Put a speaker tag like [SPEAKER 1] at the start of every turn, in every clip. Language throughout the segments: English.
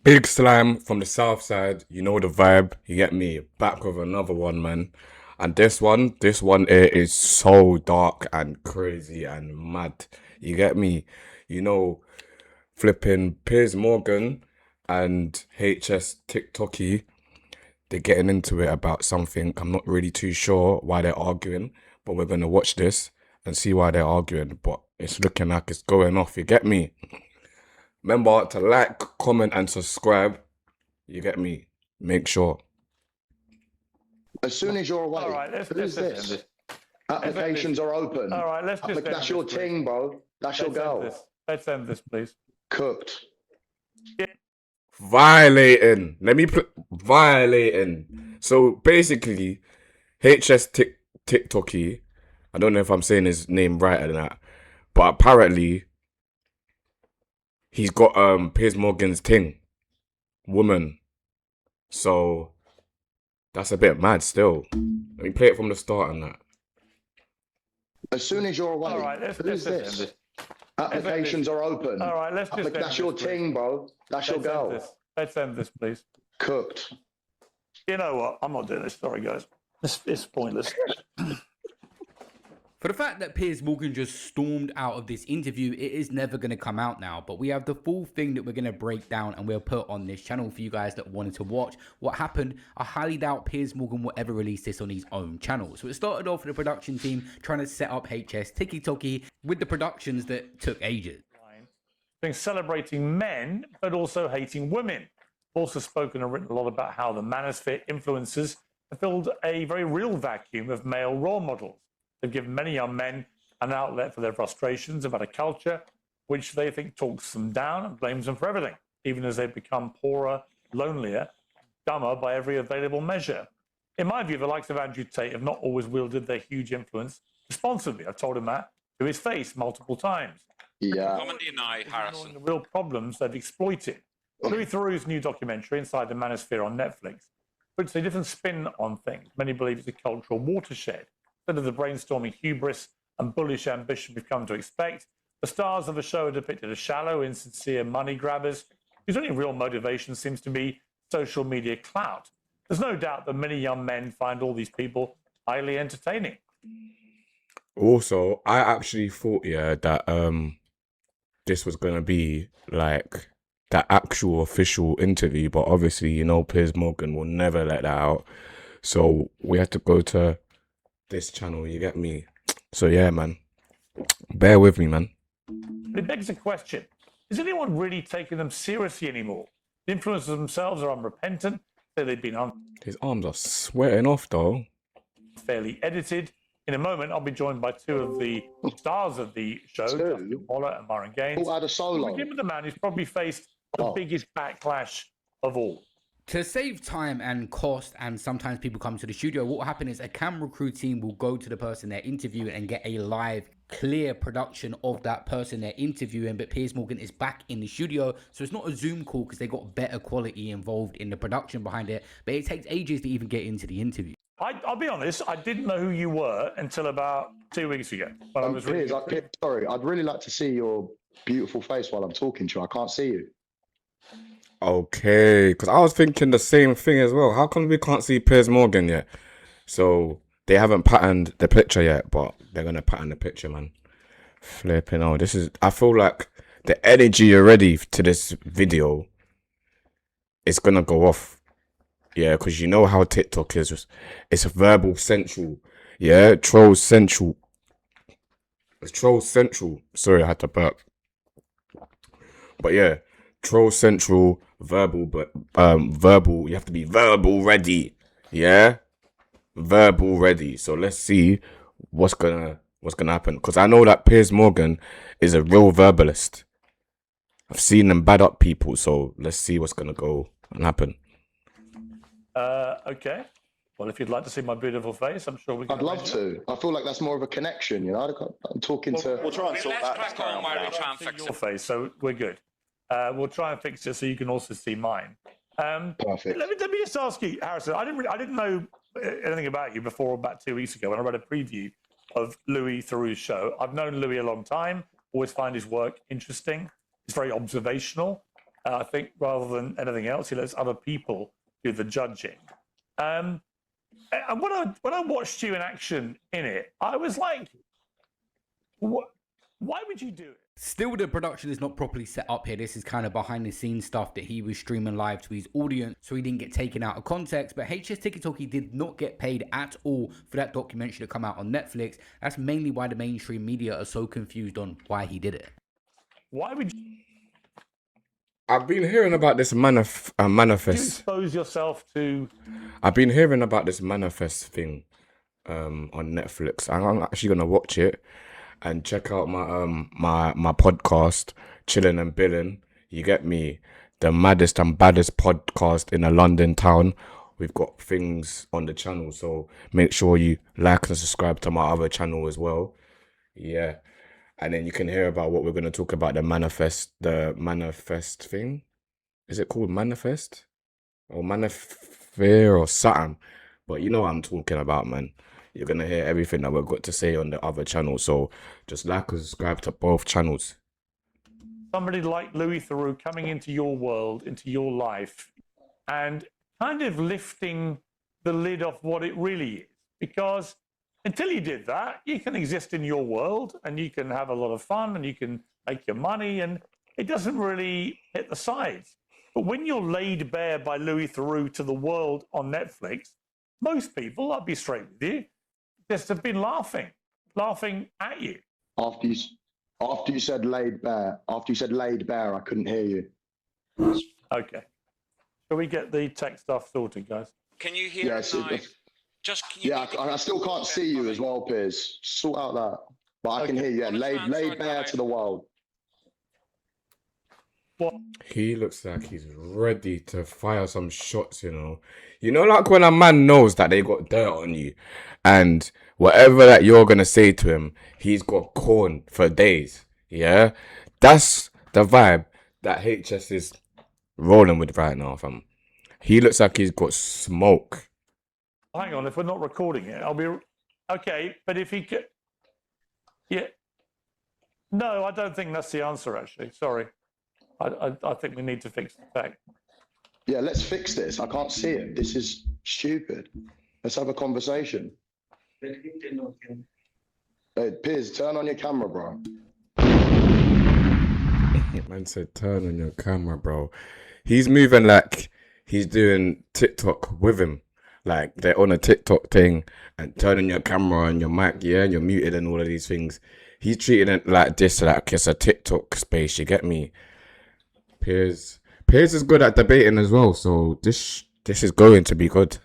[SPEAKER 1] Big Slime from the south side, you know the vibe, you get me? Back with another one, man. And this one here is so dark and crazy and mad. You get me? You know, flipping Piers Morgan and hstikkytokky, they're getting into it about something. I'm not really too sure why they're arguing, but we're gonna watch this and see why they're arguing. But it's looking like it's going off, you get me? Remember to like, comment, and subscribe. You get me? Make sure.
[SPEAKER 2] As soon as you're away,
[SPEAKER 3] All right,
[SPEAKER 2] who's this? Applications are open.
[SPEAKER 3] All right, let's just.
[SPEAKER 2] That's your team, bro. That's your girl.
[SPEAKER 3] Let's end this, please.
[SPEAKER 2] Cooked.
[SPEAKER 1] Violating. Violating. So basically, hstikkytokky. I don't know if I'm saying his name right or that, but apparently he's got Piers Morgan's thing, woman. So that's a bit mad still. Let me play it from the start and that.
[SPEAKER 2] As soon as you're away,
[SPEAKER 3] All right,
[SPEAKER 2] who's this? Applications are open.
[SPEAKER 3] All right, let's just.
[SPEAKER 2] That's your team, bro. That's your girl.
[SPEAKER 3] Let's end this, please.
[SPEAKER 2] Cooked.
[SPEAKER 3] You know what? I'm not doing this. Sorry, guys. It's pointless.
[SPEAKER 4] For the fact that Piers Morgan just stormed out of this interview, it is never going to come out now. But we have the full thing that we're going to break down and we'll put on this channel for you guys that wanted to watch what happened. I highly doubt Piers Morgan will ever release this on his own channel. So it started off with the production team trying to set up hstikkytokky with the productions that took ages.
[SPEAKER 3] Being celebrating men, but also hating women. Also spoken and written a lot about how the manosphere influencers have filled a very real vacuum of male role models. They've given many young men an outlet for their frustrations about a culture which they think talks them down and blames them for everything, even as they become poorer, lonelier, dumber by every available measure. In my view, the likes of Andrew Tate have not always wielded their huge influence responsibly. I've told him that to his face multiple times.
[SPEAKER 2] Yeah.
[SPEAKER 5] Commonly deny Harrison.
[SPEAKER 3] The real problems they've exploited. Louis Theroux's new documentary, Inside the Manosphere on Netflix, puts a different spin on things. Many believe it's a cultural watershed. Instead of the brainstorming hubris and bullish ambition we've come to expect, the stars of the show are depicted as shallow, insincere money grabbers whose only real motivation seems to be social media clout. There's no doubt that many young men find all these people highly entertaining.
[SPEAKER 1] Also, I actually thought, yeah, that this was gonna be like that actual official interview, but obviously, you know, Piers Morgan will never let that out. So we had to go to this channel, you get me? So yeah, man. Bear with me, man.
[SPEAKER 3] It begs the question, is anyone really taking them seriously anymore? The influencers themselves are unrepentant, say they've been
[SPEAKER 1] His arms are sweating off though.
[SPEAKER 3] unfairly edited. In a moment, I'll be joined by two of the stars of the show, Justin Waller and Myron Gaines.
[SPEAKER 2] All out of solo.
[SPEAKER 3] Begin with the man who's probably faced the biggest backlash of all.
[SPEAKER 4] To save time and cost, and sometimes people come to the studio, what will happen is a camera crew team will go to the person they're interviewing and get a live, clear production of that person they're interviewing. But Piers Morgan is back in the studio, so it's not a Zoom call because they got better quality involved in the production behind it. But it takes ages to even get into the interview.
[SPEAKER 3] I'll be honest, I didn't know who you were until about 2 weeks ago. When I was
[SPEAKER 2] Piers, sorry, I'd really like to see your beautiful face while I'm talking to you. I can't see you.
[SPEAKER 1] Okay, because I was thinking the same thing as well. How come we can't see Piers Morgan yet? So they haven't patterned the picture yet, but they're gonna pattern the picture, man. Flipping out. I feel like the energy already to this video is gonna go off. Yeah, because you know how TikTok is. It's verbal central. Yeah, troll central. It's troll central. Sorry, I had to burp. But yeah, troll central, verbal, but verbal. You have to be verbal ready. Yeah, verbal ready. So let's see what's gonna happen. Because I know that Piers Morgan is a real verbalist. I've seen him bad up people. So let's see what's gonna go and happen.
[SPEAKER 3] Okay. Well, if you'd like to see my beautiful face, I'm sure we can.
[SPEAKER 2] I'd love to. I feel like that's more of a connection, you know. I'm talking to.
[SPEAKER 5] We'll try and sort that. Let's crack on, Mary. Try and fix
[SPEAKER 3] Your face, so we're good. We'll try and fix it so you can also see mine.
[SPEAKER 2] Perfect.
[SPEAKER 3] Let me just ask you, Harrison. I didn't know anything about you before about 2 weeks ago when I read a preview of Louis Theroux's show. I've known Louis a long time. Always find his work interesting. It's very observational. I think rather than anything else, he lets other people do the judging. And when I watched you in action in it, I was like, why would you do it?
[SPEAKER 4] Still, the production is not properly set up here. This is kind of behind the scenes stuff that he was streaming live to his audience, so he didn't get taken out of context. But hstikkytokky did not get paid at all for that documentary to come out on Netflix. That's mainly why the mainstream media are so confused on why he did it.
[SPEAKER 3] Why would you
[SPEAKER 1] I've been hearing about this manifest.
[SPEAKER 3] expose yourself to?
[SPEAKER 1] I've been hearing about this manifest thing on Netflix. I'm actually gonna watch it and check out my podcast, chillin&billin. You get me? The maddest and baddest podcast in a London town. We've got things on the channel, so make sure you like and subscribe to my other channel as well. Yeah. And then you can hear about what we're going to talk about, the manifest thing. Is it called manifest? Or manifest or something? But you know what I'm talking about, man. You're going to hear everything that we've got to say on the other channel. So just like and subscribe to both channels.
[SPEAKER 3] Somebody like Louis Theroux coming into your world, into your life, and kind of lifting the lid off what it really is. Because until you did that, you can exist in your world and you can have a lot of fun and you can make your money, and it doesn't really hit the sides. But when you're laid bare by Louis Theroux to the world on Netflix, most people, I'll be straight with you, just have been laughing at you.
[SPEAKER 2] After you said laid bare, I couldn't hear you.
[SPEAKER 3] Okay. Shall we get the tech stuff sorted, guys?
[SPEAKER 5] Can you hear
[SPEAKER 2] Yes.
[SPEAKER 5] us now?
[SPEAKER 2] I still can't see you as well, Piers. Sort out that. But I can hear you. Yeah, laid bare to the world.
[SPEAKER 3] What?
[SPEAKER 1] He looks like he's ready to fire some shots, you know. You know, like when a man knows that they got dirt on you and whatever that you're going to say to him, he's got corn for days. Yeah? That's the vibe that HS is rolling with right now, fam. He looks like he's got smoke.
[SPEAKER 3] Hang on, if we're not recording it, I'll be okay. But if he could, yeah, no, I don't think that's the answer. Actually, sorry, I think we need to fix the tech.
[SPEAKER 2] Yeah, let's fix this. I can't see it. This is stupid. Let's have a conversation. Hey, Piers, turn on your camera, bro.
[SPEAKER 1] Man said, turn on your camera, bro. He's moving like he's doing TikTok with him. Like they're on a TikTok thing and turning your camera and your mic, yeah, and you're muted and all of these things. He's treating it like this, like it's a TikTok space. You get me? Piers is good at debating as well, so this is going to be good.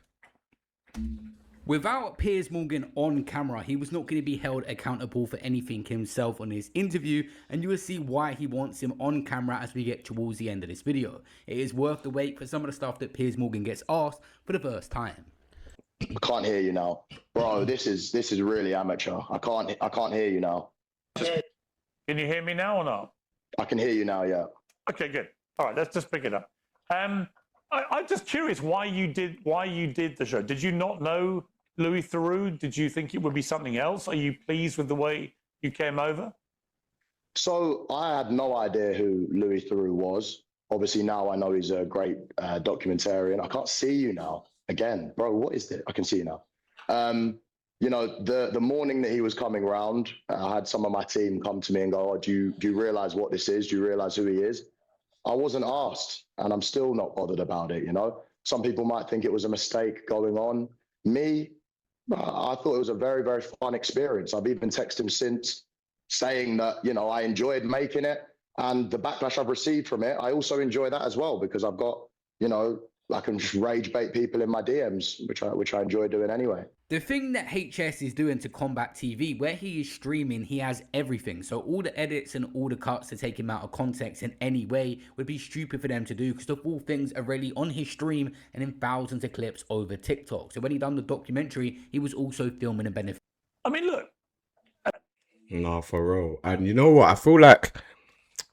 [SPEAKER 4] Without Piers Morgan on camera, he was not going to be held accountable for anything himself on his interview, and you will see why he wants him on camera as we get towards the end of this video. It is worth the wait for some of the stuff that Piers Morgan gets asked for the first time.
[SPEAKER 2] I can't hear you now, bro. This is really amateur. I can't hear you now.
[SPEAKER 3] Can you hear me now or not?
[SPEAKER 2] I can hear you now. Yeah.
[SPEAKER 3] Okay, good. All right, let's just pick it up. I'm just curious why you did the show. Did you not know Louis Theroux? Did you think it would be something else? Are you pleased with the way you came over?
[SPEAKER 2] So I had no idea who Louis Theroux was. Obviously now I know he's a great documentarian. I can't see you now. Again, bro, what is this? I can see you now. You know, the morning that he was coming round, I had some of my team come to me and go, oh, do you realize what this is? Do you realize who he is? I wasn't asked, and I'm still not bothered about it, you know? Some people might think it was a mistake going on. Me, I thought it was a very, very fun experience. I've even texted him since saying that, you know, I enjoyed making it, and the backlash I've received from it, I also enjoy that as well, because I've got, you know, I can just rage bait people in my DMs, which I enjoy doing anyway.
[SPEAKER 4] The thing that HS is doing to combat TV, where he is streaming, he has everything. So all the edits and all the cuts to take him out of context in any way would be stupid for them to do, because the full things are really on his stream and in thousands of clips over TikTok. So when he done the documentary, he was also filming a benefit.
[SPEAKER 3] I mean, look.
[SPEAKER 1] No, for real. And you know what? I feel like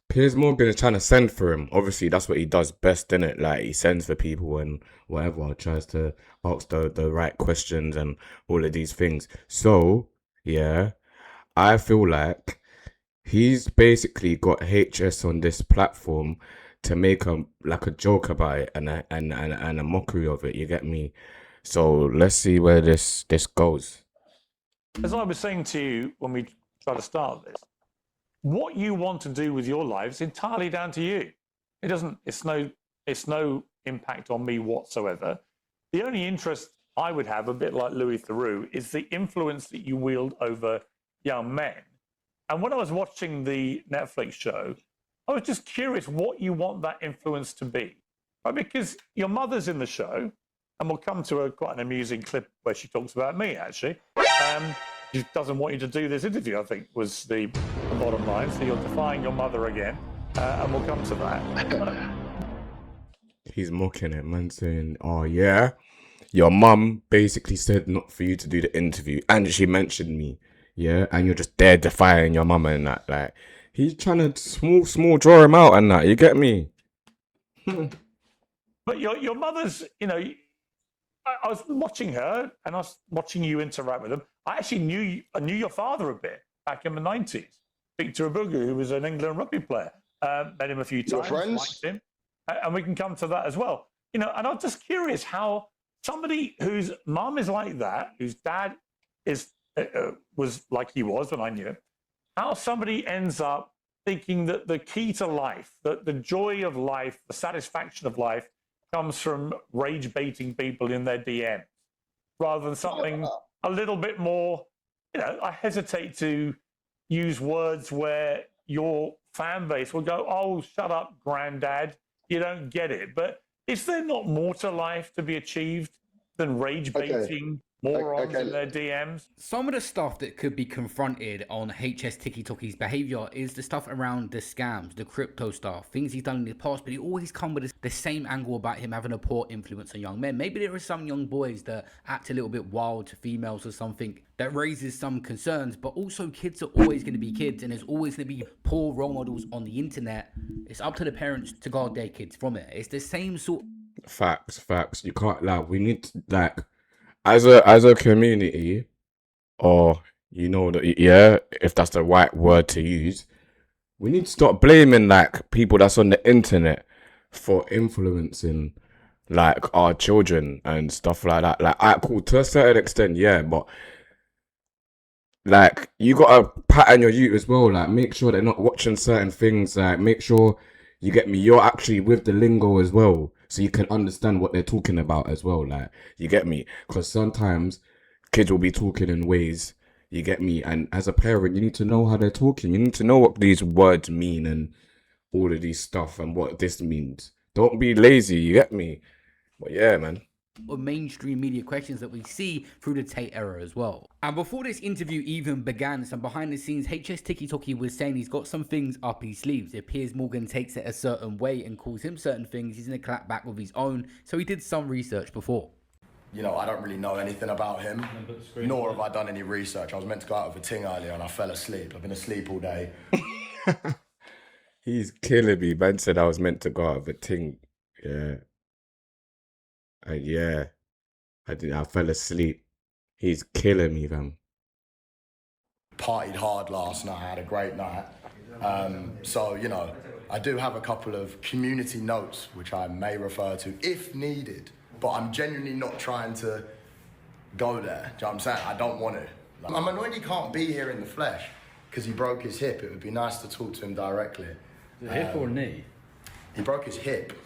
[SPEAKER 1] Piers Morgan is trying to send for him. Obviously, that's what he does best, innit? Like, he sends for people and whatever, tries to ask the right questions and all of these things. So, yeah, I feel like he's basically got HS on this platform to make a joke about it and a mockery of it. You get me? So let's see where this goes.
[SPEAKER 3] As I was saying to you when we try to start this, what you want to do with your life is entirely down to you. It doesn't. It's no impact on me whatsoever. The only interest I would have, a bit like Louis Theroux, is the influence that you wield over young men. And when I was watching the Netflix show, I was just curious what you want that influence to be, right? Because your mother's in the show, and we'll come to quite an amusing clip where she talks about me, actually. She doesn't want you to do this interview, I think, was the bottom line. So you're defying your mother again, and we'll come to that.
[SPEAKER 1] He's mocking it, man, saying, oh, yeah, your mum basically said not for you to do the interview, and she mentioned me, yeah, and you're just there defying your mum and that. Like, he's trying to small draw him out and that, you get me?
[SPEAKER 3] But your mother's, you know, I was watching her and I was watching you interact with them. I actually knew your father a bit back in the 90s. Victor Abugu, who was an England rugby player. Met him a few times.
[SPEAKER 2] Your friends?
[SPEAKER 3] Liked him. And we can come to that as well. You know, and I'm just curious how somebody whose mum is like that, whose dad was like he was when I knew him, how somebody ends up thinking that the key to life, the joy of life, the satisfaction of life comes from rage baiting people in their DMs rather than something a little bit more, you know, I hesitate to use words where your fan base will go, oh, shut up, granddad, you don't get it. But is there not more to life to be achieved than rage baiting morons in their DMs?
[SPEAKER 4] Some of the stuff that could be confronted on hstikkytokky's behavior is the stuff around the scams, the crypto stuff, things he's done in the past, but he always come with the same angle about him having a poor influence on young men. Maybe there are some young boys that act a little bit wild to females or something that raises some concerns, but also kids are always going to be kids, and there's always going to be poor role models on the internet. It's up to the parents to guard their kids from it. It's the same sort.
[SPEAKER 1] Facts. You can't lie. We need to, like, as a community, or you know that, yeah, if that's the right word to use, we need to stop blaming like people that's on the internet for influencing like our children and stuff like that. Like, cool, to a certain extent, yeah, but like you gotta pattern your youth as well. Like, make sure they're not watching certain things. Like, make sure, you get me, you're actually with the lingo as well, so you can understand what they're talking about as well. Like, you get me? Because sometimes kids will be talking in ways, you get me? And as a parent, you need to know how they're talking. You need to know what these words mean and all of these stuff and what this means. Don't be lazy, you get me? But yeah, man.
[SPEAKER 4] Of mainstream media questions that we see through the Tate era as well. And before this interview even began, some behind the scenes, hstikkytokky was saying he's got some things up his sleeves. If Piers Morgan takes it a certain way and calls him certain things, he's going to clap back with his own. So he did some research before.
[SPEAKER 6] You know, I don't really know anything about him, nor have I done any research. I was meant to go out with a ting earlier and I fell asleep. I've been asleep all day.
[SPEAKER 1] He's killing me. Man said I was meant to go out with a ting. Yeah. I fell asleep. He's killing me, fam.
[SPEAKER 6] Partied hard last night. I had a great night. So, you know, I do have a couple of community notes which I may refer to if needed, but I'm genuinely not trying to go there. Do you know what I'm saying? I don't want to. Like, I'm annoyed he can't be here in the flesh because he broke his hip. It would be nice to talk to him directly.
[SPEAKER 7] Hip or knee?
[SPEAKER 6] He broke his hip.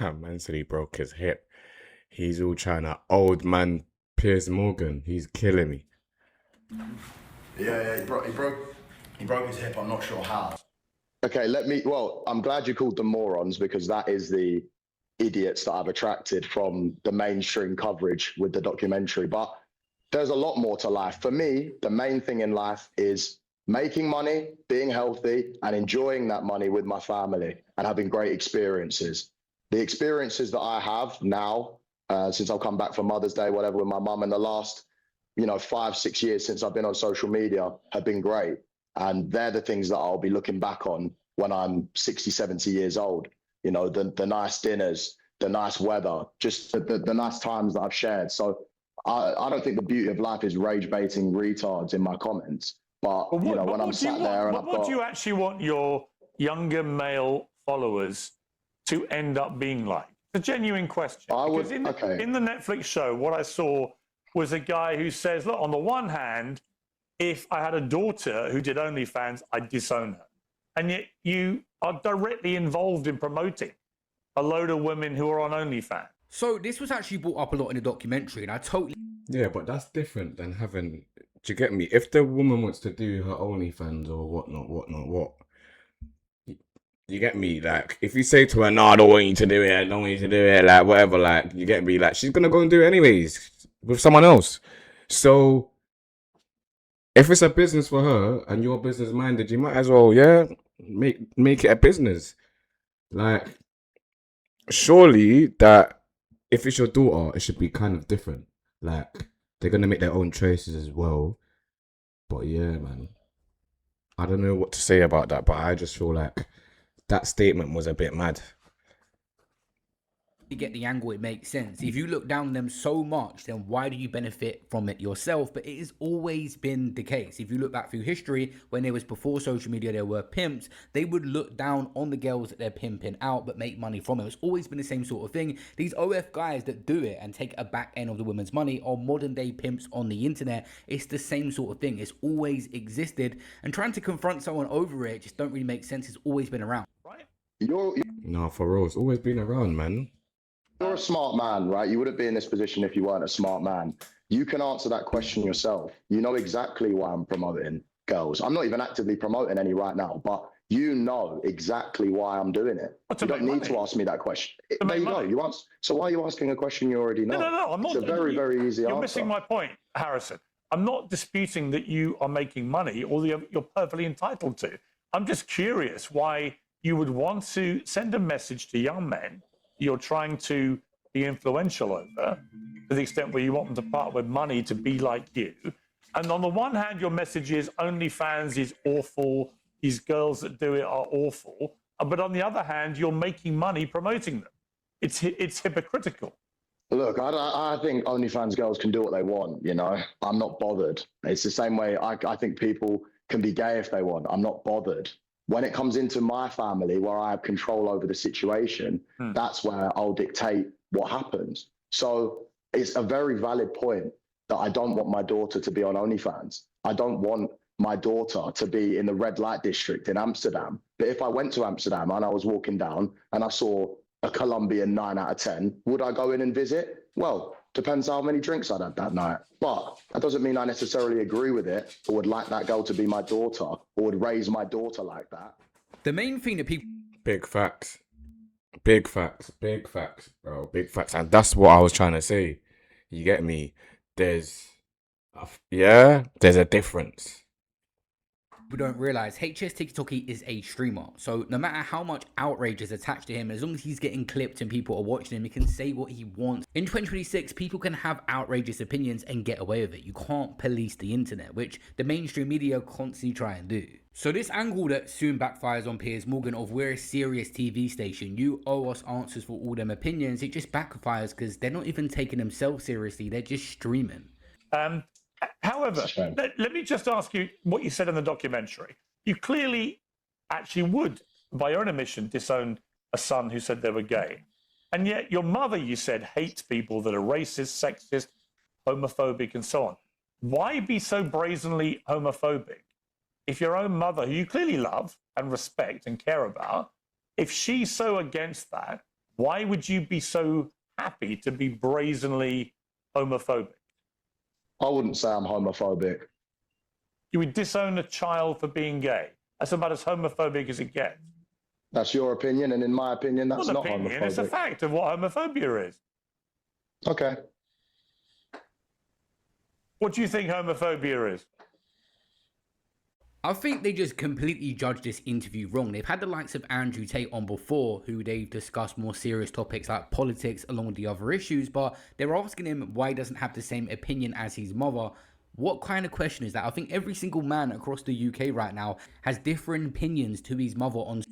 [SPEAKER 1] Man said he broke his hip. He's all trying to old man Piers Morgan. He's killing me.
[SPEAKER 6] Yeah, he broke his hip. I'm not sure how.
[SPEAKER 2] Okay, I'm glad you called them morons, because that is the idiots that I've attracted from the mainstream coverage with the documentary. But there's a lot more to life. For me, the main thing in life is making money, being healthy, and enjoying that money with my family and having great experiences. The experiences that I have now, since I've come back for Mother's Day, whatever, with my mum, in the last, 5-6 years since I've been on social media, have been great. And they're the things that I'll be looking back on when I'm 60, 70 years old. You know, the nice dinners, the nice weather, just the nice times that I've shared. So I don't think the beauty of life is rage baiting retards in my comments. But, when I'm sat there and I've got...
[SPEAKER 3] What do you actually want your younger male followers to end up being like? It's a genuine question. Because in the Netflix show, what I saw was a guy who says, look, on the one hand, if I had a daughter who did OnlyFans, I'd disown her. And yet you are directly involved in promoting a load of women who are on OnlyFans.
[SPEAKER 4] So this was actually brought up a lot in the documentary, and I totally...
[SPEAKER 1] Yeah, but that's different than having... Do you get me? If the woman wants to do her OnlyFans or what? You get me? Like, if you say to her, no, I don't want you to do it, I don't want you to do it, like, whatever, like, you get me? Like, she's gonna go and do it anyways with someone else. So, if it's a business for her and you're business minded, you might as well, yeah, make it a business. Like, surely that if it's your daughter, it should be kind of different. Like, they're gonna make their own choices as well. But yeah, man, I don't know what to say about that, but I just feel like that statement was a bit mad.
[SPEAKER 4] You get the angle, it makes sense. If you look down on them so much, then why do you benefit from it yourself? But it has always been the case. If you look back through history, when there was before social media, there were pimps, they would look down on the girls that they're pimping out but make money from it. It's always been the same sort of thing. These OF guys that do it and take a back end of the women's money are modern day pimps on the internet. It's the same sort of thing. It's always existed, and trying to confront someone over it just don't really make sense. It's always been around.
[SPEAKER 3] Right?
[SPEAKER 1] No, for real, it's always been around, man.
[SPEAKER 2] You're a smart man, right? You wouldn't be in this position if you weren't a smart man. You can answer that question yourself. You know exactly why I'm promoting girls. I'm not even actively promoting any right now, but you know exactly why I'm doing it. You don't need to ask me that question. There you go. So why are you asking a question you already know?
[SPEAKER 3] No, I'm not.
[SPEAKER 2] It's a very, very easy answer.
[SPEAKER 3] You're missing my point, Harrison. I'm not disputing that you are making money or you're perfectly entitled to. I'm just curious why you would want to send a message to young men you're trying to be influential over, to the extent where you want them to part with money to be like you. And on the one hand, your message is OnlyFans is awful, these girls that do it are awful. But on the other hand, you're making money promoting them. It's hypocritical.
[SPEAKER 2] Look, I think OnlyFans girls can do what they want, you know. I'm not bothered. It's the same way I think people can be gay if they want. I'm not bothered. When it comes into my family, where I have control over the situation, that's where I'll dictate what happens. So it's a very valid point that I don't want my daughter to be on OnlyFans. I don't want my daughter to be in the red light district in Amsterdam. But if I went to Amsterdam and I was walking down and I saw a Colombian 9 out of 10, would I go in and visit? Well, depends how many drinks I'd had that night. But that doesn't mean I necessarily agree with it or would like that girl to be my daughter or would raise my daughter like that.
[SPEAKER 4] The main thing that people...
[SPEAKER 1] Big facts. Big facts, bro. Big facts. And that's what I was trying to say. You get me? There's a difference.
[SPEAKER 4] People don't realize hstikkytokky is a streamer, so no matter how much outrage is attached to him, as long as he's getting clipped and people are watching him, he can say what he wants. In 2026, people can have outrageous opinions and get away with it. You can't police the internet, which the mainstream media constantly try and do. So this angle that soon backfires on Piers Morgan of we're a serious TV station, you owe us answers for all them opinions, it just backfires because they're not even taking themselves seriously, they're just streaming.
[SPEAKER 3] However, let me just ask you what you said in the documentary. You clearly actually would, by your own admission, disown a son who said they were gay. And yet your mother, you said, hates people that are racist, sexist, homophobic, and so on. Why be so brazenly homophobic if your own mother, who you clearly love and respect and care about, if she's so against that, why would you be so happy to be brazenly homophobic?
[SPEAKER 2] I wouldn't say I'm homophobic.
[SPEAKER 3] You would disown a child for being gay. That's about as homophobic as it gets.
[SPEAKER 2] That's your opinion, and in my opinion, that's not homophobic.
[SPEAKER 3] It's a fact of what homophobia is.
[SPEAKER 2] Okay.
[SPEAKER 3] What do you think homophobia is?
[SPEAKER 4] I think they just completely judged this interview wrong. They've had the likes of Andrew Tate on before, who they've discussed more serious topics like politics along with the other issues, but they're asking him why he doesn't have the same opinion as his mother. What kind of question is that? I think every single man across the UK right now has different opinions to his mother on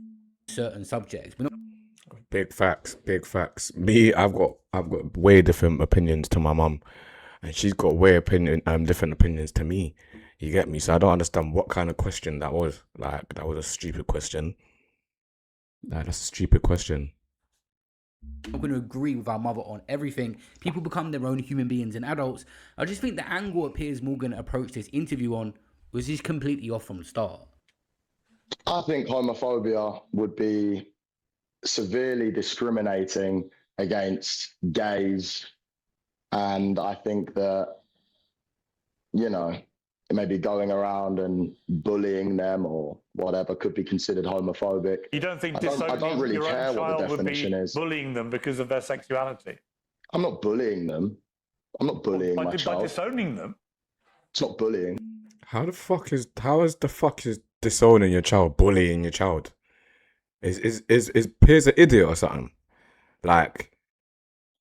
[SPEAKER 4] certain subjects.
[SPEAKER 1] Big facts, big facts. Me, I've got way different opinions to my mum, and she's got different opinions to me. You get me? So I don't understand what kind of question that was. Like, that was a stupid question. Nah, that's a stupid question.
[SPEAKER 4] Not going to agree with our mother on everything. People become their own human beings and adults. I just think the angle that Piers Morgan approached this interview on was just completely off from the start.
[SPEAKER 2] I think homophobia would be severely discriminating against gays. And I think that, you know, maybe going around and bullying them or whatever could be considered homophobic.
[SPEAKER 3] You don't think
[SPEAKER 2] I don't really
[SPEAKER 3] your
[SPEAKER 2] care
[SPEAKER 3] own
[SPEAKER 2] what the
[SPEAKER 3] child would be
[SPEAKER 2] definition is.
[SPEAKER 3] bullying them because of their sexuality?
[SPEAKER 2] I'm not bullying them. I'm not bullying my
[SPEAKER 3] By
[SPEAKER 2] child.
[SPEAKER 3] disowning them.
[SPEAKER 2] It's not bullying.
[SPEAKER 1] How is disowning your child bullying your child? Is Piers an idiot or something? Like,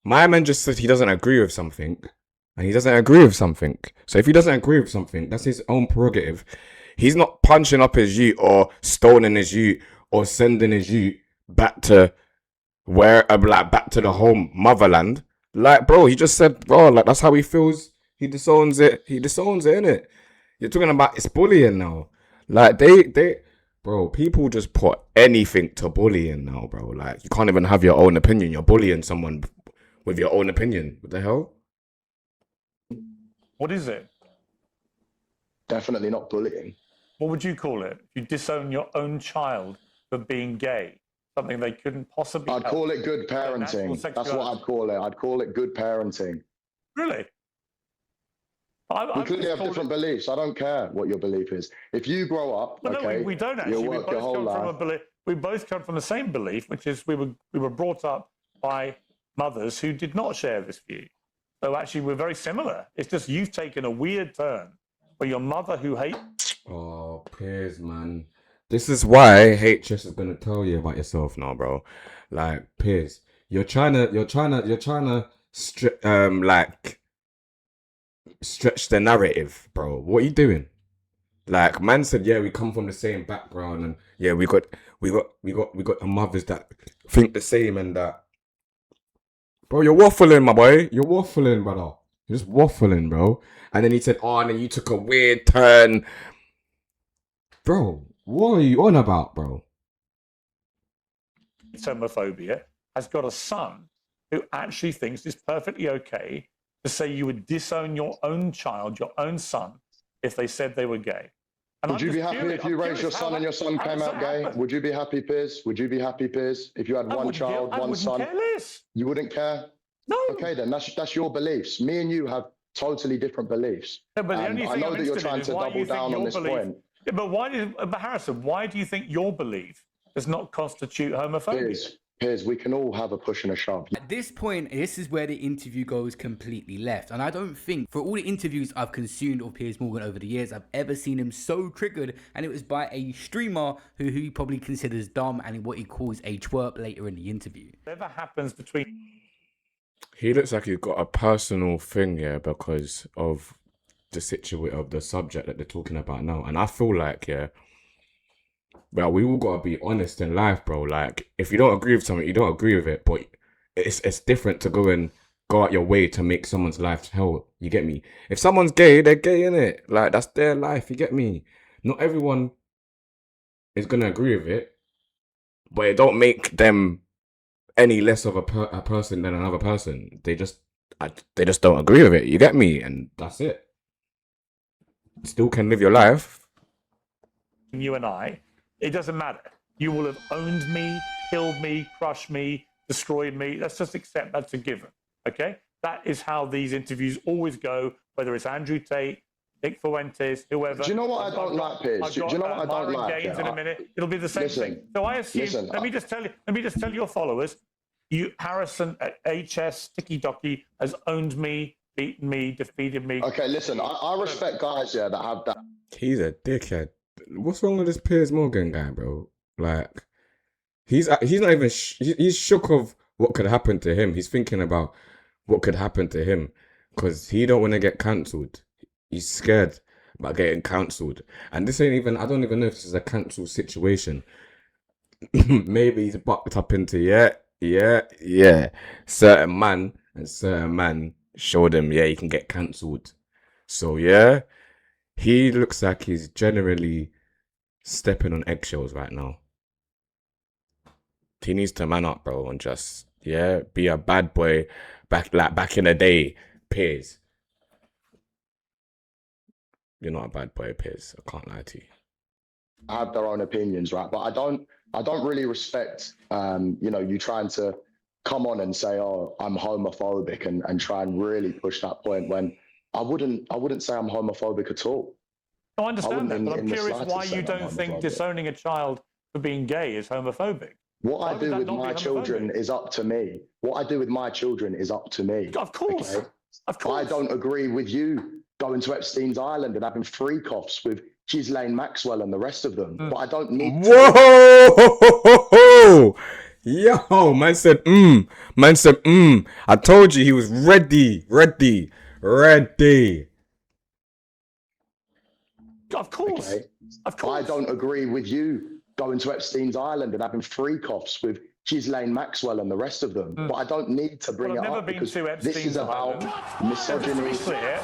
[SPEAKER 1] my man just said he doesn't agree with something, and he doesn't agree with something. So if he doesn't agree with something, that's his own prerogative. He's not punching up his youth or stoning his youth or sending his youth back to back to the home motherland. Like, bro, he just said, bro, like, that's how he feels. He disowns it. Innit? You're talking about it's bullying now. Like, bro, people just put anything to bullying now, bro. Like, you can't even have your own opinion. You're bullying someone with your own opinion. What the hell?
[SPEAKER 3] What is it?
[SPEAKER 2] Definitely not bullying.
[SPEAKER 3] What would you call it? You disown your own child for being gay, something they couldn't possibly.
[SPEAKER 2] I'd call it good parenting. That's what I'd call it. I'd call it good parenting.
[SPEAKER 3] Really?
[SPEAKER 2] We clearly have different beliefs. I don't care what your belief is. If you grow up,
[SPEAKER 3] well,
[SPEAKER 2] okay,
[SPEAKER 3] no, we don't actually.
[SPEAKER 2] you'll work your whole life.
[SPEAKER 3] We both come from the same belief, which is we were brought up by mothers who did not share this view. So actually, we're very similar. It's just you've taken a weird turn where your mother who hates.
[SPEAKER 1] Oh, Piers, man. This is why HS is gonna tell you about yourself now, bro. Like, Piers, you're trying to stretch the narrative, bro. What are you doing? Like, man said, yeah, we come from the same background, and yeah, we got mothers that think the same, and that. Bro, you're waffling, my boy. You're waffling, brother. You're just waffling, bro. And then he said, oh, and then you took a weird turn. Bro, what are you on about, bro?
[SPEAKER 3] Homophobia has got a son who actually thinks it's perfectly okay to say you would disown your own child, your own son, if they said they were gay. And
[SPEAKER 2] would you be happy if you raised your son and your son came out gay? Would you be happy, Piers? Would you be happy, Piers, if you had one child, one son?
[SPEAKER 3] Care less.
[SPEAKER 2] You wouldn't care?
[SPEAKER 3] No.
[SPEAKER 2] Okay, then that's your beliefs. Me and you have totally different beliefs.
[SPEAKER 3] No, but the only
[SPEAKER 2] I
[SPEAKER 3] thing
[SPEAKER 2] know
[SPEAKER 3] I'm
[SPEAKER 2] that you're
[SPEAKER 3] interested
[SPEAKER 2] trying
[SPEAKER 3] in
[SPEAKER 2] to
[SPEAKER 3] is why
[SPEAKER 2] double
[SPEAKER 3] you think
[SPEAKER 2] down on
[SPEAKER 3] your
[SPEAKER 2] this
[SPEAKER 3] belief.
[SPEAKER 2] point.
[SPEAKER 3] Yeah, but Harrison, why do you think your belief does not constitute homophobia?
[SPEAKER 2] Piers, we can all have a push and a shove.
[SPEAKER 4] At this point, this is where the interview goes completely left. And I don't think, for all the interviews I've consumed of Piers Morgan over the years, I've ever seen him so triggered. And it was by a streamer who he probably considers dumb and what he calls a twerp later in the interview.
[SPEAKER 3] Whatever happens between...
[SPEAKER 1] He looks like he's got a personal thing, yeah, because of the situation, of the subject that they're talking about now. And I feel like, yeah, well, we all gotta be honest in life, bro. Like, if you don't agree with something, you don't agree with it. But it's different to go out your way to make someone's life hell. You get me? If someone's gay, they're gay, innit? Like, that's their life. You get me? Not everyone is gonna agree with it, but it don't make them any less of a person than another person. They just don't agree with it. You get me? And that's it. Still can live your life.
[SPEAKER 3] You and I, it doesn't matter. You will have owned me, killed me, crushed me, destroyed me. Let's just accept that's a given. Okay? That is how these interviews always go, whether it's Andrew Tate, Nick Fuentes, whoever.
[SPEAKER 2] Do you know what I don't like, Piers? Do you know what I don't like?
[SPEAKER 3] Gaines in a minute. It'll be the same thing. So I assume, let me just tell your followers, Harrison at hstikkytokky has owned me, beaten me, defeated me.
[SPEAKER 2] Okay, listen, I respect guys, yeah, that have that.
[SPEAKER 1] He's a dickhead. What's wrong with this Piers Morgan guy, bro? Like, he's not even he's shook of what could happen to him. He's thinking about what could happen to him because he don't want to get cancelled. He's scared about getting cancelled. And this ain't even, I don't even know if this is a cancel situation. Maybe he's bucked up into certain man showed him, yeah, he can get cancelled. So yeah, he looks like he's generally stepping on eggshells right now. he needs to man up, bro, and just be a bad boy back in the day. Piers, you're not a bad boy, Piers. I can't lie to you.
[SPEAKER 2] Have their own opinions, right? But I don't really respect, you trying to come on and say, oh, I'm homophobic and try and really push that point when I wouldn't say I'm homophobic at all.
[SPEAKER 3] No, I understand that, but I'm curious why you don't think disowning a child for being gay is homophobic.
[SPEAKER 2] What I do with my children is up to me. What I do with my children is up to me.
[SPEAKER 3] Of course.
[SPEAKER 2] Okay?
[SPEAKER 3] Of course.
[SPEAKER 2] I don't agree with you going to Epstein's Island and having freak-offs with Ghislaine Maxwell and the rest of them. But I don't need
[SPEAKER 1] Whoa! Yo, man said, Man said, I told you he was ready.
[SPEAKER 3] Of course.
[SPEAKER 2] Okay?
[SPEAKER 3] Of course.
[SPEAKER 2] I don't agree with you going to Epstein's Island and having freak-offs with Ghislaine Maxwell and the rest of them. But I don't need to bring it up because this is about misogyny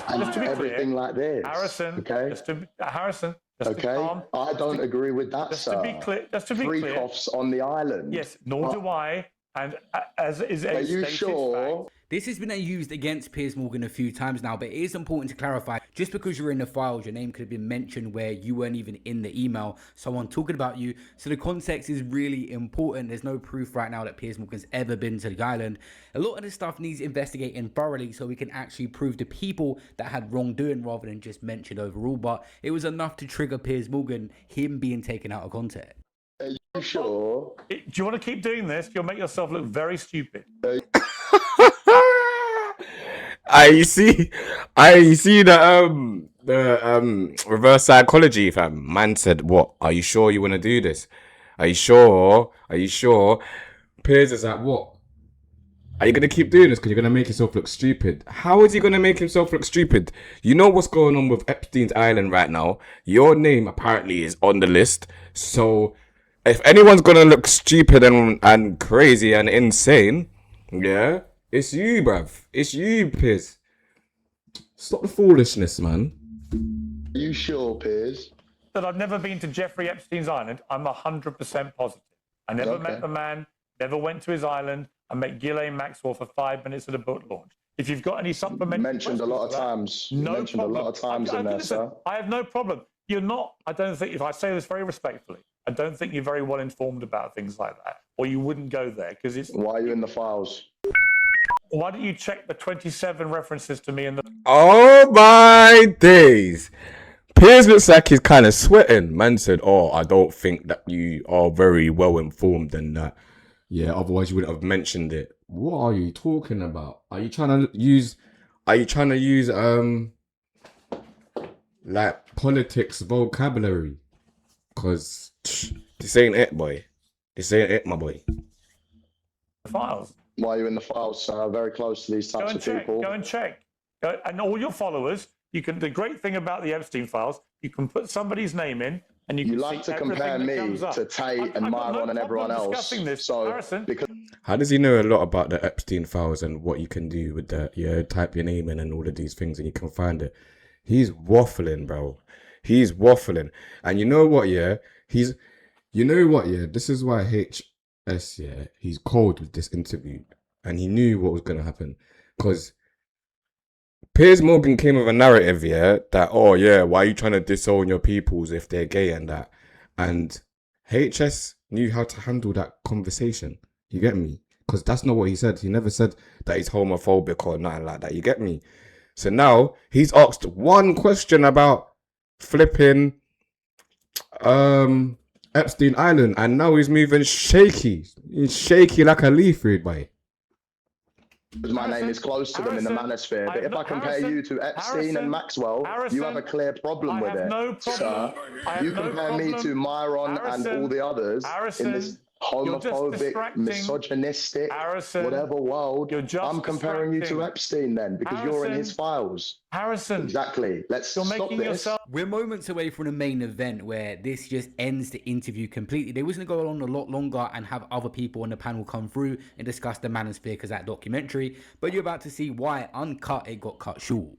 [SPEAKER 2] and everything like this.
[SPEAKER 3] Harrison,
[SPEAKER 2] okay?
[SPEAKER 3] Harrison,
[SPEAKER 2] okay, I don't agree with that,
[SPEAKER 3] just
[SPEAKER 2] sir.
[SPEAKER 3] To be clear,
[SPEAKER 2] freak-offs on the island.
[SPEAKER 3] Yes, nor do I. And as is a
[SPEAKER 2] sure?
[SPEAKER 4] This has been used against Piers Morgan a few times now, but it is important to clarify, just because you're in the files, your name could have been mentioned where you weren't even in the email, someone talking about you. So the context is really important. There's no proof right now that Piers Morgan's ever been to the island. A lot of this stuff needs investigating thoroughly so we can actually prove the people that had wrongdoing rather than just mentioned overall. But it was enough to trigger Piers Morgan, him being taken out of context.
[SPEAKER 2] Are you sure?
[SPEAKER 3] Do you want to keep doing this? You'll make yourself look very stupid.
[SPEAKER 1] I see the reverse psychology, fam. Man said, what? Are you sure you want to do this? Are you sure? Piers is like, what? Are you going to keep doing this because you're going to make yourself look stupid? How is he going to make himself look stupid? You know what's going on with Epstein's Island right now? Your name apparently is on the list. So if anyone's going to look stupid and crazy and insane, yeah, it's you, bruv. It's you, Piers. Stop the foolishness, man.
[SPEAKER 2] Are you sure, Piers?
[SPEAKER 3] That I've never been to Jeffrey Epstein's Island, I'm 100% positive. I never met the man, never went to his island. I met Ghislaine Maxwell for 5 minutes at a book launch. If you've got any supplementary
[SPEAKER 2] mentioned a lot of times.
[SPEAKER 3] No
[SPEAKER 2] mentioned
[SPEAKER 3] problem.
[SPEAKER 2] a lot of times in there, sir.
[SPEAKER 3] I have no problem. You're not, I don't think, if I say this very respectfully, I don't think you're very well informed about things like that. Or you wouldn't go there because it's...
[SPEAKER 2] Why are you in the files?
[SPEAKER 3] Why don't you check the 27 references to me in the...
[SPEAKER 1] Oh my days. Piers looks like he's kind of sweating. Man said, oh, I don't think that you are very well informed in that. Yeah, otherwise you wouldn't have mentioned it. What are you talking about? Are you trying to use like politics vocabulary? Because this ain't it, boy. This ain't it, my boy.
[SPEAKER 3] files.
[SPEAKER 2] Why are you in the files, sir? Very close to these types of people.
[SPEAKER 3] Go and check. And all your followers, you can. The great thing about the Epstein files, you can put somebody's name in, and you like
[SPEAKER 2] to compare me to Tate and Myron and everyone else.
[SPEAKER 3] This,
[SPEAKER 2] so
[SPEAKER 3] Harrison.
[SPEAKER 2] because
[SPEAKER 1] how does he know a lot about the Epstein files and what you can do with the type your name in and all of these things and you can find it? He's waffling, bro. He's waffling. And you know what, this is why HS, he's cold with this interview. And he knew what was going to happen. Because Piers Morgan came with a narrative, that, why are you trying to disown your peoples if they're gay and that? And HS knew how to handle that conversation. You get me? Because that's not what he said. He never said that he's homophobic or nothing like that. You get me? So now he's asked one question about flipping Epstein Island, and now he's moving shaky. He's shaky like a leaf, read by.
[SPEAKER 2] Because my name is close to them in the manosphere. But if I compare you to Epstein and Maxwell, you have a clear problem with it.
[SPEAKER 3] No problem.
[SPEAKER 2] Sir, you compare me to Myron and all the others in this homophobic, misogynistic, whatever world. I'm comparing you to Epstein then, because you're in his files.
[SPEAKER 3] Harrison.
[SPEAKER 2] Exactly. Let's stop this.
[SPEAKER 4] We're moments away from the main event where this just ends the interview completely. They was going to go on a lot longer and have other people on the panel come through and discuss the manosphere because that documentary. But you're about to see why uncut it got cut short.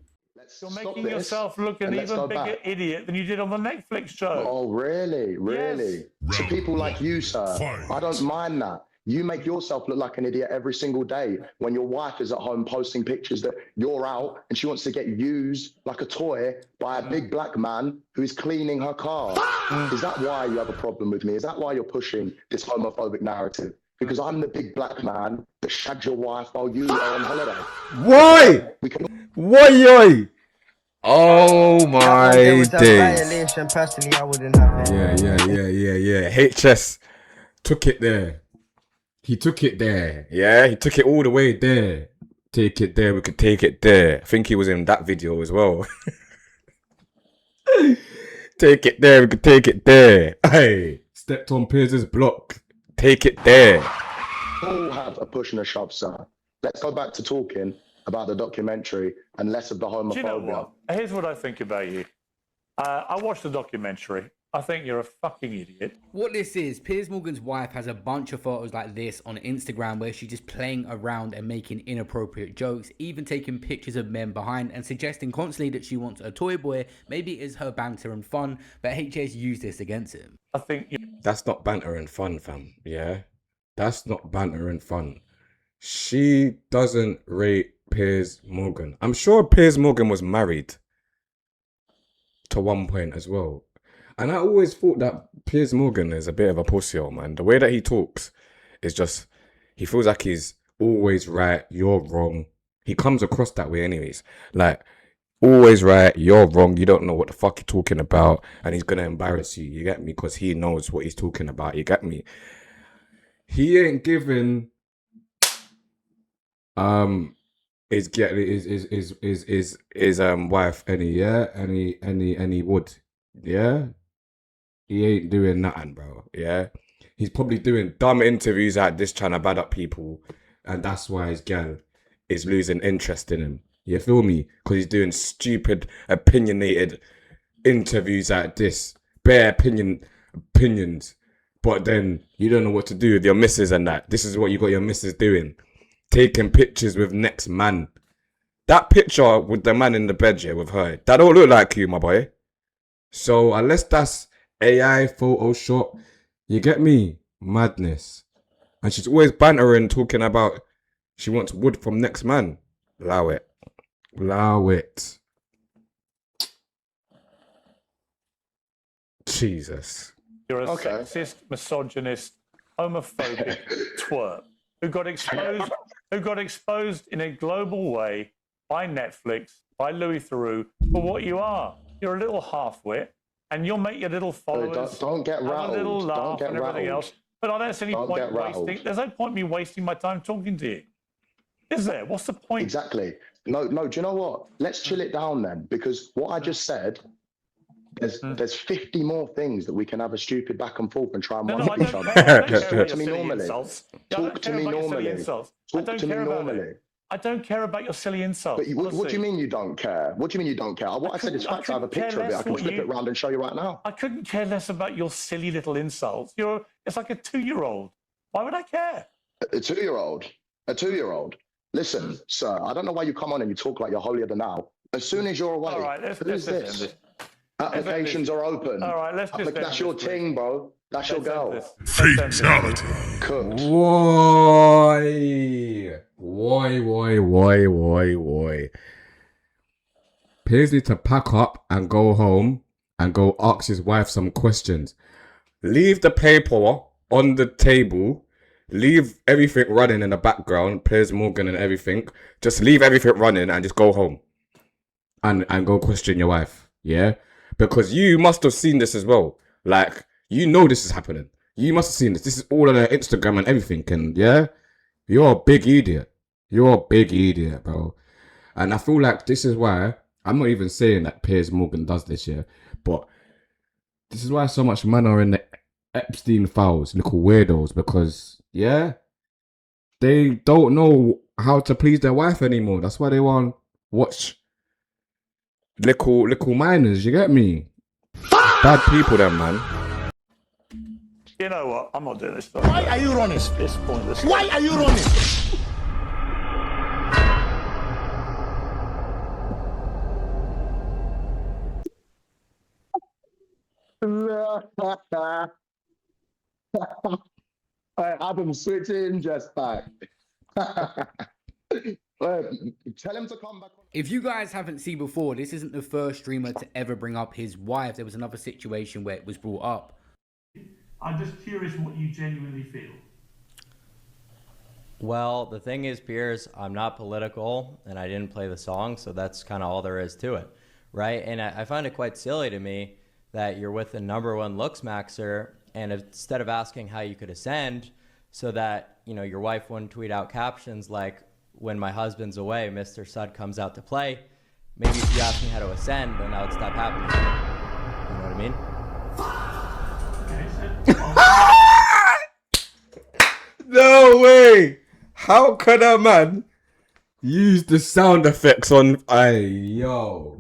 [SPEAKER 3] You're making yourself look an even bigger idiot than you did on the Netflix show.
[SPEAKER 2] Oh, really? Really? To people like you, sir, I don't mind that. You make yourself look like an idiot every single day when your wife is at home posting pictures that you're out and she wants to get used like a toy by a big black man who's cleaning her car. Is that why you have a problem with me? Is that why you're pushing this homophobic narrative? Because I'm the big black man that shagged your wife while you are on holiday.
[SPEAKER 1] Why?
[SPEAKER 2] We can
[SPEAKER 1] Why? Oh my
[SPEAKER 7] There was a
[SPEAKER 1] days.
[SPEAKER 7] violation. Personally, I wouldn't have it.
[SPEAKER 1] Yeah. HS took it there. He took it there. Yeah, he took it all the way there. Take it there, we could take it there. I think he was in that video as well. Take it there, we could take it there. Hey, stepped on Piers' block. Take it there.
[SPEAKER 2] all have a push and a shove, sir. Let's go back to talking about the documentary and less of the homophobia.
[SPEAKER 3] Do you know what? Here's what I think about you. I watched the documentary. I think you're a fucking idiot.
[SPEAKER 4] What this is, Piers Morgan's wife has a bunch of photos like this on Instagram where she's just playing around and making inappropriate jokes, even taking pictures of men behind and suggesting constantly that she wants a toy boy. Maybe it is her banter and fun, but HS used this against him.
[SPEAKER 3] I think
[SPEAKER 1] That's not banter and fun, fam. Yeah? That's not banter and fun. She doesn't rate Piers Morgan. I'm sure Piers Morgan was married to one point as well. And I always thought that Piers Morgan is a bit of a pussy, man. The way that he talks is just, he feels like he's always right, you're wrong. He comes across that way anyways. Like, always right, you're wrong, you don't know what the fuck you're talking about, and he's gonna embarrass you, you get me? Because he knows what he's talking about, you get me? He ain't giving his wife any wood, yeah? He ain't doing nothing, bro, yeah? He's probably doing dumb interviews like this trying to bad up people, and that's why his gal is losing interest in him. You feel me? Because he's doing stupid, opinionated interviews like this. Bare opinions. But then you don't know what to do with your missus and that. This is what you got your missus doing. Taking pictures with next man. That picture with the man in the bed here with her, that don't look like you, my boy. So unless that's AI, Photoshop, you get me? Madness. And she's always bantering, talking about she wants wood from next man. Allow it. Allow it. Jesus.
[SPEAKER 3] you're a
[SPEAKER 2] Okay.
[SPEAKER 3] sexist, misogynist, homophobic twerp who got exposed in a global way by Netflix, by Louis Theroux, for what you are. You're a little half-wit, and you'll make your little followers
[SPEAKER 2] Don't get
[SPEAKER 3] have a
[SPEAKER 2] rattled.
[SPEAKER 3] little
[SPEAKER 2] Don't
[SPEAKER 3] laugh
[SPEAKER 2] get
[SPEAKER 3] and everything
[SPEAKER 2] rattled.
[SPEAKER 3] else. But I don't see any
[SPEAKER 2] Don't
[SPEAKER 3] point
[SPEAKER 2] get rattled.
[SPEAKER 3] wasting. There's no point me wasting my time talking to you. Is there? What's the point?
[SPEAKER 2] Exactly. No, do you know what? Let's chill it down then, because what I just said, there's 50 more things that we can have a stupid back and forth and try and
[SPEAKER 3] No,
[SPEAKER 2] one
[SPEAKER 3] I
[SPEAKER 2] up
[SPEAKER 3] don't
[SPEAKER 2] each
[SPEAKER 3] care.
[SPEAKER 2] other.
[SPEAKER 3] I don't care
[SPEAKER 2] Talk
[SPEAKER 3] about
[SPEAKER 2] to
[SPEAKER 3] your
[SPEAKER 2] me
[SPEAKER 3] silly
[SPEAKER 2] normally.
[SPEAKER 3] insults. I
[SPEAKER 2] Talk
[SPEAKER 3] don't
[SPEAKER 2] to
[SPEAKER 3] care
[SPEAKER 2] me
[SPEAKER 3] about your silly
[SPEAKER 2] normally.
[SPEAKER 3] insults. I
[SPEAKER 2] Talk
[SPEAKER 3] don't
[SPEAKER 2] to me
[SPEAKER 3] care about
[SPEAKER 2] normally.
[SPEAKER 3] it. I don't care about your silly insults.
[SPEAKER 2] But what do
[SPEAKER 3] honestly.
[SPEAKER 2] you mean you don't care? What do you mean you don't care? What I said is
[SPEAKER 3] I
[SPEAKER 2] fact. I have a
[SPEAKER 3] couldn't care
[SPEAKER 2] picture of it. I
[SPEAKER 3] less
[SPEAKER 2] can
[SPEAKER 3] what
[SPEAKER 2] flip
[SPEAKER 3] you-
[SPEAKER 2] it around and show you right now.
[SPEAKER 3] I couldn't care less about your silly little insults. It's like a 2-year-old. Why would I care?
[SPEAKER 2] A 2-year-old. A 2-year-old. Listen, sir, I don't know why you come on and you talk like you're holier than thou. As soon as you're away,
[SPEAKER 3] All right, let's
[SPEAKER 2] who's
[SPEAKER 3] end
[SPEAKER 2] this?
[SPEAKER 3] this.
[SPEAKER 2] Applications are open.
[SPEAKER 3] All right, let's just end
[SPEAKER 2] That's your
[SPEAKER 3] this,
[SPEAKER 2] ting, bro. That's your
[SPEAKER 3] Let's end
[SPEAKER 2] girl.
[SPEAKER 3] this. Let's end this.
[SPEAKER 8] Fatality.
[SPEAKER 2] Cooked.
[SPEAKER 1] Why? Piers needs to pack up and go home and go ask his wife some questions. Leave the paper on the table. Leave everything running in the background, Piers Morgan and everything. Just leave everything running and just go home. And go question your wife. Yeah? Because you must have seen this as well. Like, you know this is happening. You must have seen this. This is all on their Instagram and everything. And yeah? You're a big idiot. You're a big idiot, bro. And I feel like this is why, I'm not even saying that Piers Morgan does this, yeah? But this is why so much men are in the Epstein files, little weirdos, because, yeah? They don't know how to please their wife anymore. That's why they want to watch little minors, you get me? Bad people then, man.
[SPEAKER 3] You know what? I'm not doing this.
[SPEAKER 8] Why are you running?
[SPEAKER 3] It's pointless.
[SPEAKER 8] Why are you running?
[SPEAKER 2] Adam, switch in just back. Tell him to come back on.
[SPEAKER 4] If you guys haven't seen before, this isn't the first streamer to ever bring up his wife. There was another situation where it was brought up.
[SPEAKER 3] I'm just curious what you genuinely feel.
[SPEAKER 8] Well, the thing is, Piers, I'm not political and I didn't play the song, so that's kind of all there is to it, right? And I find it quite silly to me that you're with the #1 looks maxer, and instead of asking how you could ascend so that, you know, your wife wouldn't tweet out captions like, when my husband's away, Mr. Sud comes out to play, maybe if you asked me how to ascend, then that would stop happening. You know what I mean?
[SPEAKER 1] No way! How can a man use the sound effects on? Yo.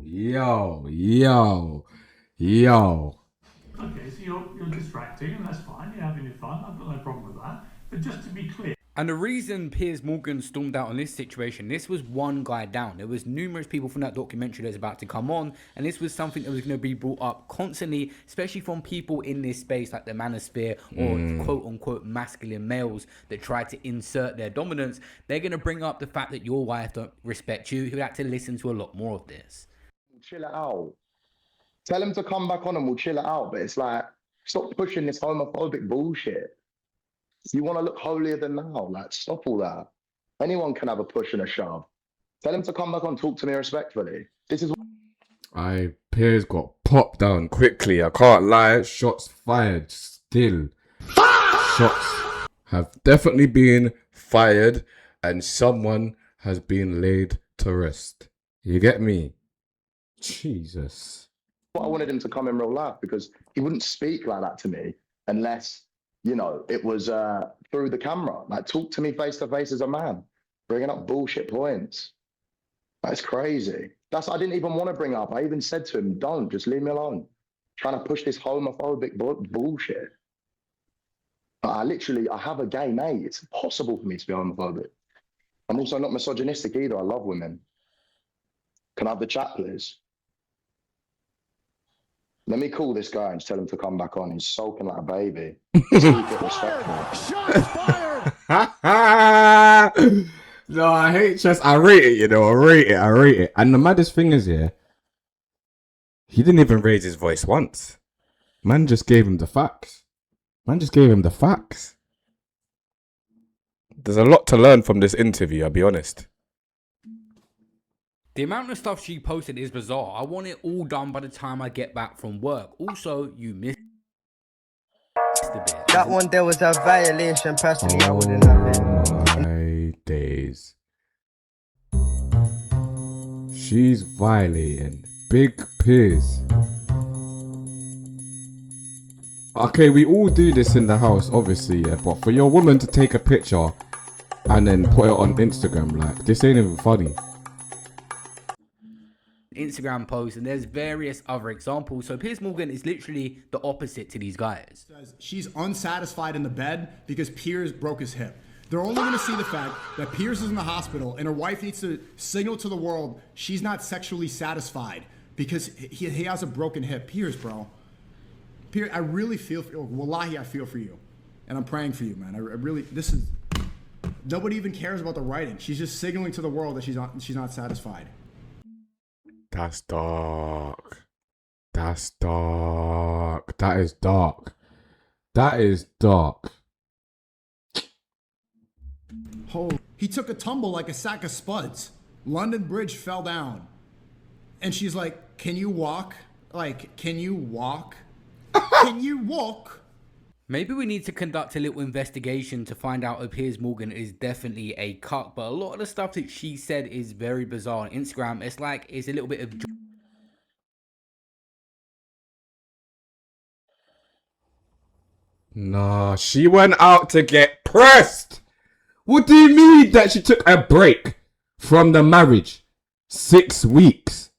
[SPEAKER 3] Okay, so you're distracting, and that's fine. You're having your fun. I've got no problem with that. But just to be clear.
[SPEAKER 4] And the reason Piers Morgan stormed out on this situation, this was one guy down. There was numerous people from that documentary that's about to come on, and this was something that was going to be brought up constantly, especially from people in this space like the manosphere or quote-unquote masculine males that try to insert their dominance. They're going to bring up the fact that your wife don't respect you. You'll have to listen to a lot more of this.
[SPEAKER 2] Chill it out. Tell him to come back on and we'll chill it out. But it's like, stop pushing this homophobic bullshit. You want to look holier than thou. Like, stop all that. Anyone can have a push and a shove. Tell him to come back on, talk to me respectfully. This is...
[SPEAKER 1] Piers got popped down quickly. I can't lie. Shots fired still. Shots have definitely been fired and someone has been laid to rest. You get me? Jesus.
[SPEAKER 2] I wanted him to come in real life because he wouldn't speak like that to me unless, you know, it was through the camera. Like, talk to me face to face as a man, bringing up bullshit points. That's crazy. I didn't even want to bring up. I even said to him, don't, just leave me alone. Trying to push this homophobic bullshit. But I have a gay mate. It's impossible for me to be homophobic. I'm also not misogynistic either. I love women. Can I have the chat, please? Let me call this guy and tell him to come back on. He's sulking like a baby. Keep it respectful.
[SPEAKER 1] No, I hate chess. I rate it, you know. I rate it. And the maddest thing is, yeah, he didn't even raise his voice once. Man just gave him the facts. There's a lot to learn from this interview, I'll be honest.
[SPEAKER 4] The amount of stuff she posted is bizarre. I want it all done by the time I get back from work. Also, you missed a bit.
[SPEAKER 7] That one there was a violation. Personally, I wouldn't have it.
[SPEAKER 1] My days. She's violating. Big Piers. Okay, we all do this in the house, obviously, yeah. But for your woman to take a picture and then put it on Instagram, like, this ain't even funny.
[SPEAKER 4] Instagram post, and there's various other examples. So Piers Morgan is literally the opposite to these guys.
[SPEAKER 9] She's unsatisfied in the bed because Piers broke his hip. They're only going to see the fact that Piers is in the hospital and her wife needs to signal to the world she's not sexually satisfied because he has a broken hip. Piers, bro. Piers, I really feel for you. Wallahi, I feel for you. And I'm praying for you, man. I really, this is, nobody even cares about the writing. She's just signaling to the world that she's not satisfied.
[SPEAKER 1] That's dark. That is dark.
[SPEAKER 9] Oh, he took a tumble like a sack of spuds. London Bridge fell down. And she's like, can you walk? Like, can you walk? Can you walk?
[SPEAKER 4] Maybe we need to conduct a little investigation to find out if Piers Morgan is definitely a cuck. But a lot of the stuff that she said is very bizarre on Instagram. It's like, it's a little bit of...
[SPEAKER 1] Nah, she went out to get pressed. What do you mean that she took a break from the marriage? 6 weeks.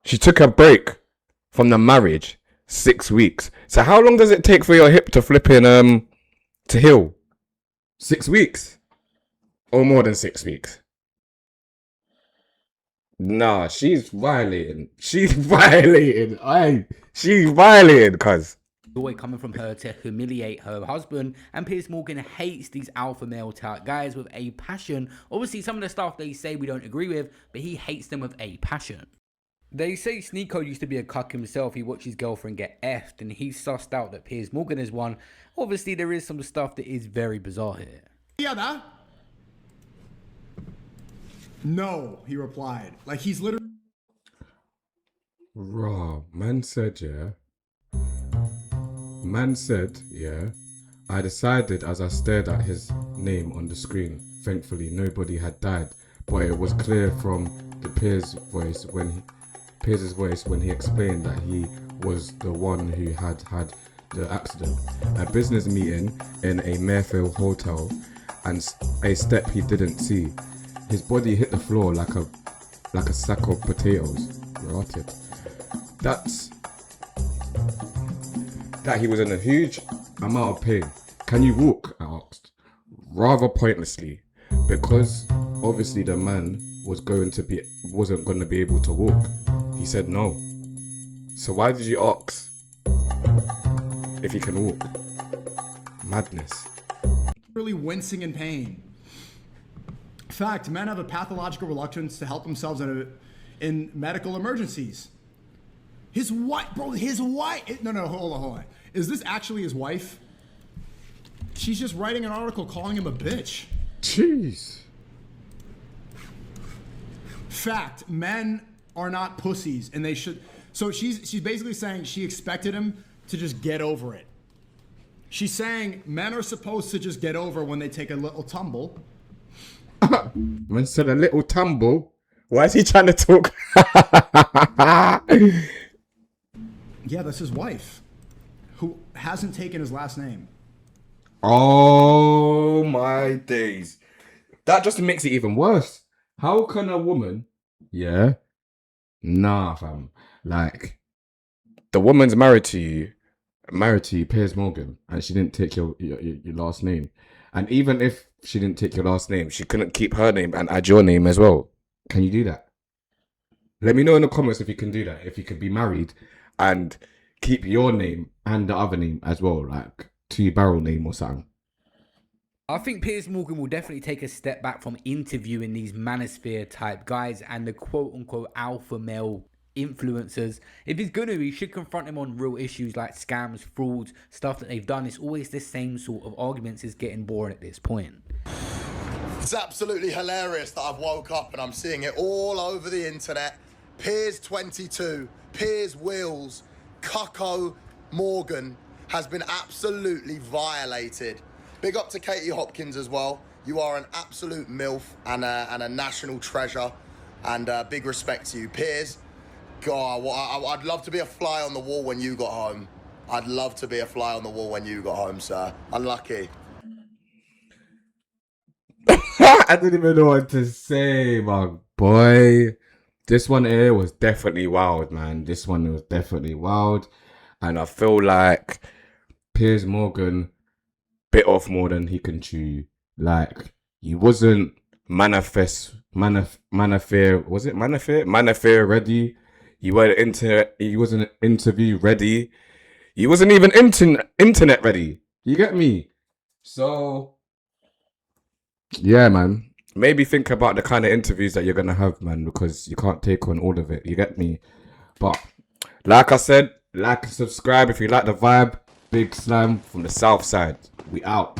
[SPEAKER 1] She took a break from the marriage. 6 weeks. So how long does it take for your hip to to heal? 6 weeks? Or more than 6 weeks? Nah, she's violating. She's violating, cuz.
[SPEAKER 4] joy coming from her to humiliate her husband, and Piers Morgan hates these alpha male type guys with a passion. Obviously, some of the stuff they say we don't agree with, but he hates them with a passion. They say Sneeko used to be a cuck himself. He watched his girlfriend get effed, and he sussed out that Piers Morgan is one. Obviously, there is some stuff that is very bizarre here.
[SPEAKER 9] Yeah, that? No, he replied. Like, he's literally...
[SPEAKER 1] Raw, man said, yeah, I decided as I stared at his name on the screen. Thankfully, nobody had died, but it was clear from the Piers' voice when he explained that he was the one who had the accident. A business meeting in a Mayfield hotel, and a step he didn't see. His body hit the floor like a sack of potatoes. Rotted. That he was in a huge amount of pain. Can you walk? I asked, rather pointlessly, because obviously the man wasn't going to be able to walk. He said no. So why did you ask if he can walk? Madness.
[SPEAKER 9] Really wincing in pain. In fact, men have a pathological reluctance to help themselves in medical emergencies. His wife, bro, no, hold on. Is this actually his wife? She's just writing an article calling him a bitch.
[SPEAKER 1] Jeez.
[SPEAKER 9] Fact, men are not pussies, and they should. So she's basically saying she expected him to just get over it. She's saying men are supposed to just get over when they take a little tumble.
[SPEAKER 1] Man said a little tumble. Why is he trying to talk?
[SPEAKER 9] Yeah, that's his wife, who hasn't taken his last name.
[SPEAKER 1] Oh my days. That just makes it even worse. How can a woman... Yeah? Nah, fam. Like, the woman's married to you, Piers Morgan, and she didn't take your last name. And even if she didn't take your last name, she couldn't keep her name and add your name as well. Can you do that? Let me know in the comments if you can do that. If you could be married and keep your name and the other name as well, like two-barrel name or something.
[SPEAKER 4] I think Piers Morgan will definitely take a step back from interviewing these manosphere type guys and the quote-unquote alpha male influencers. If he's gonna, he should confront them on real issues like scams, frauds, stuff that they've done. It's always the same sort of arguments. It's getting boring at this point.
[SPEAKER 6] It's absolutely hilarious that I've woke up and I'm seeing it all over the internet. Piers 22, Piers Wheels, Cucko Morgan has been absolutely violated. Big up to Katie Hopkins as well. You are an absolute MILF and a national treasure. And big respect to you. Piers, God, I'd love to be a fly on the wall when you got home. I'd love to be a fly on the wall when you got home, sir. Unlucky.
[SPEAKER 1] I didn't even know what to say, my boy. This one here was definitely wild, man. This one was definitely wild. And I feel like Piers Morgan bit off more than he can chew. Like, he wasn't Manafare ready. He wasn't interview ready. He wasn't even internet ready. You get me? So, yeah, man. Maybe think about the kind of interviews that you're going to have, man, because you can't take on all of it. You get me? But, like I said, like and subscribe if you like the vibe. Big Slam from the South Side. We out.